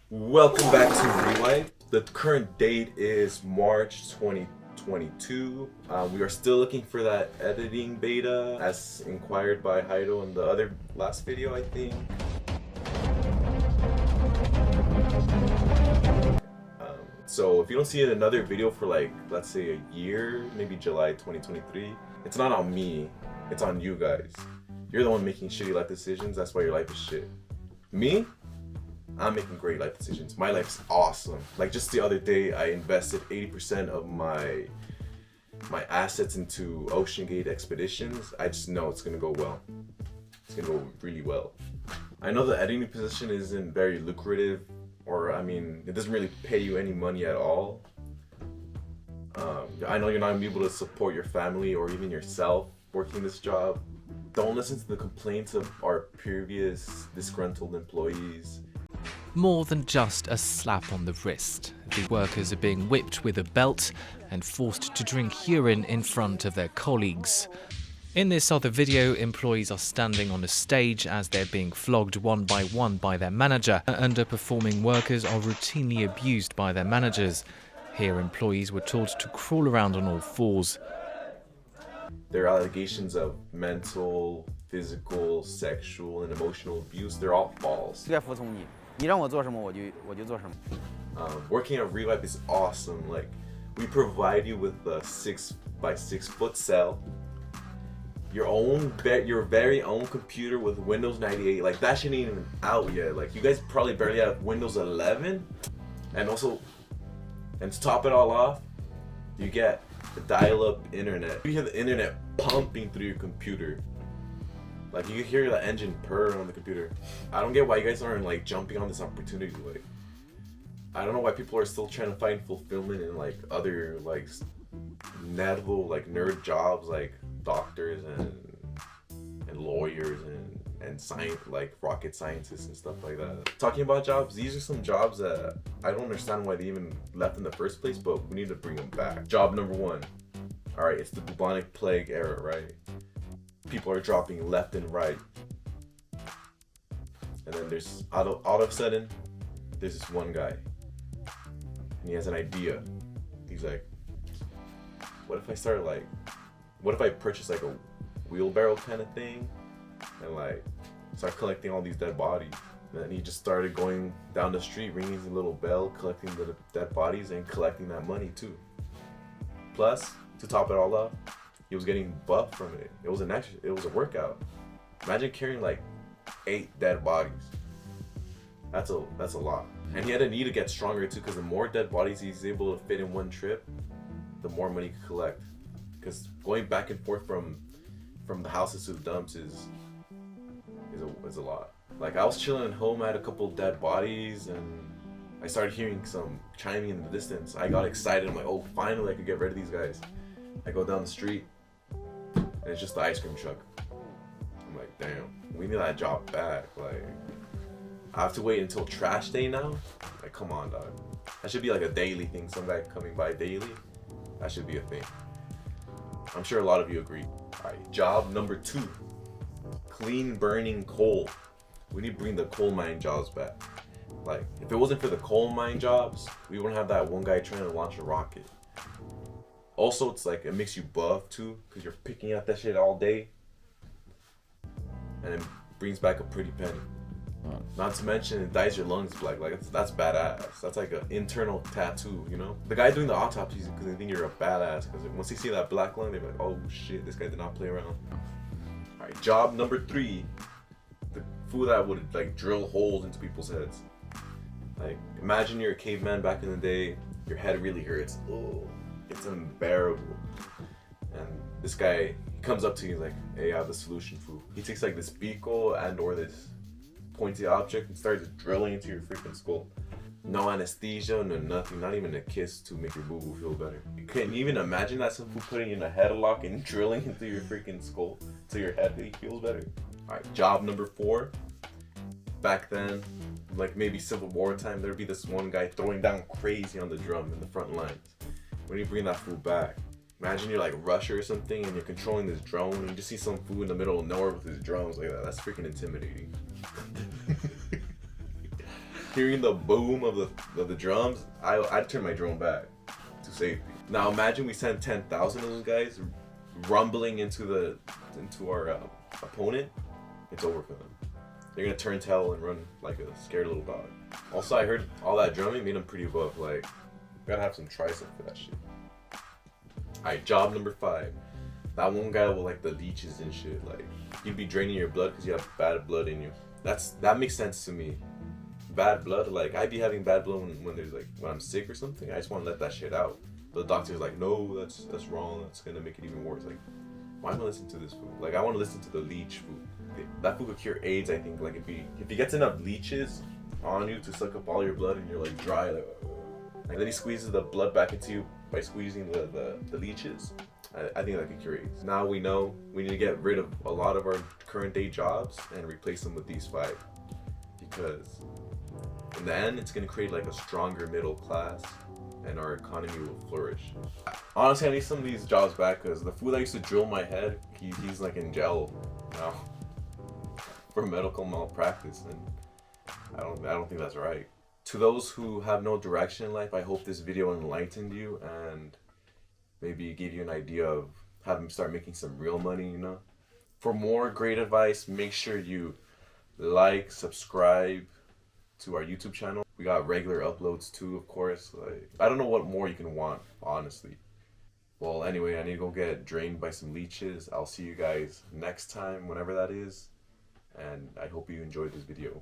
Welcome back to Rewipe. The current date is March 2022. We are still looking for that editing beta as inquired by Heido in the other last video, I think. So if you don't see another video for like, let's say a year, maybe July 2023, it's not on me, it's on you guys. You're the one making shitty life decisions, that's why your life is shit. Me? I'm making great life decisions. My life's awesome. Like just the other day, I invested 80% of my assets into Ocean Gate expeditions. I just know it's gonna go well. It's gonna go really well. I know the editing position isn't very lucrative, or I mean, it doesn't really pay you any money at all. I know you're not gonna be able to support your family or even yourself working this job. Don't listen to the complaints of our previous disgruntled employees. More than just a slap on the wrist. The workers are being whipped with a belt and forced to drink urine in front of their colleagues. In this other video, employees are standing on a stage as they're being flogged one by their manager. Underperforming workers are routinely abused by their managers. Here, employees were told to crawl around on all fours. There are allegations of mental, physical, sexual, and emotional abuse. They're all false. Working at Rewipe is awesome. Like, we provide you with a 6x6 foot cell, your very own computer with Windows 98. Like, that shit ain't even out yet. Like, you guys probably barely have Windows 11, and to top it all off, you get the dial-up internet. You hear the internet pumping through your computer. Like, you can hear the engine purr on the computer. I don't get why you guys aren't like jumping on this opportunity. Like, I don't know why people are still trying to find fulfillment in like other like nerd jobs like doctors and lawyers and science, like rocket scientists and stuff like that. Talking about jobs, these are some jobs that I don't understand why they even left in the first place, but we need to bring them back. Job number one. All right, it's the bubonic plague era, right? People are dropping left and right. And then there's, all of a sudden, there's this one guy. And he has an idea. He's like, what if I purchase like a wheelbarrow kind of thing? And like, start collecting all these dead bodies. And then he just started going down the street, ringing his little bell, collecting the dead bodies and collecting that money too. Plus, to top it all off, he was getting buff from it. It was a workout. Imagine carrying like 8 dead bodies. That's a lot. And he had a need to get stronger too, because the more dead bodies he's able to fit in one trip, the more money he could collect. Because going back and forth from the houses to the dumps is a lot. Like, I was chilling at home, I had a couple dead bodies, and I started hearing some chiming in the distance. I got excited. I'm like, oh, finally I could get rid of these guys. I go down the street, and it's just the ice cream truck. I'm like, damn, we need that job back. Like, I have to wait until trash day now? Like, come on, dog. That should be like a daily thing. Some guy coming by daily. That should be a thing. I'm sure a lot of you agree. All right, job number 2. Clean burning coal. We need to bring the coal mine jobs back. Like, if it wasn't for the coal mine jobs, we wouldn't have that one guy trying to launch a rocket. Also, it's like, it makes you buff too, because you're picking at that shit all day. And it brings back a pretty penny. Not to mention, it dyes your lungs black. Like, that's badass. That's like an internal tattoo, you know? The guy doing the autopsies is because they think you're a badass. Because once they see that black lung, they're like, oh shit, this guy did not play around. Alright, job number 3. The fool that would like drill holes into people's heads. Like, imagine you're a caveman back in the day, your head really hurts. Oh, it's unbearable. And this guy, he comes up to you like, hey, I have the solution, fool. He takes like this beagle or this pointy object and starts drilling into your freaking skull. No anesthesia, no nothing, not even a kiss to make your boo-boo feel better. You couldn't even imagine that some fool putting you in a headlock and drilling into your freaking skull so your head feels better. Alright, job number 4. Back then, like maybe Civil War time, there'd be this one guy throwing down crazy on the drum in the front lines. When you bring that fool back, imagine you're like Russia or something and you're controlling this drone and you just see some fool in the middle of nowhere with his drums like that. That's freaking intimidating. hearing the boom of the drums, I'd turn my drone back to safety. Now imagine we send 10,000 of those guys rumbling into our opponent. It's over for them. They're gonna turn tail and run like a scared little dog. Also, I heard all that drumming made them pretty buff. Like, gotta have some tricep for that shit. Alright, job number 5. That one guy with like the leeches and shit. Like, you'd be draining your blood because you have bad blood in you. That makes sense to me. Bad blood, like I'd be having bad blood when I'm sick or something. I just want to let that shit out. But the doctor's like, no, that's wrong. That's gonna make it even worse. Like, why am I listening to this food? Like, I want to listen to the leech food. That food could cure AIDS, I think. Like, if he gets enough leeches on you to suck up all your blood and you're like dry, like then he squeezes the blood back into you by squeezing the leeches. I think that could cure AIDS. Now we know we need to get rid of a lot of our current day jobs and replace them with these 5, because in the end it's gonna create like a stronger middle class and our economy will flourish. Honestly, I need some of these jobs back because the fool that used to drill my head, he's like in jail now for medical malpractice, and I don't think that's right. To those who have no direction in life, I hope this video enlightened you and maybe give you an idea of how to start making some real money, you know? For more great advice, make sure you like, subscribe to our YouTube channel. We got regular uploads too, of course. Like, I don't know what more you can want, honestly. Well, anyway, I need to go get drained by some leeches. I'll see you guys next time, whenever that is. And I hope you enjoyed this video.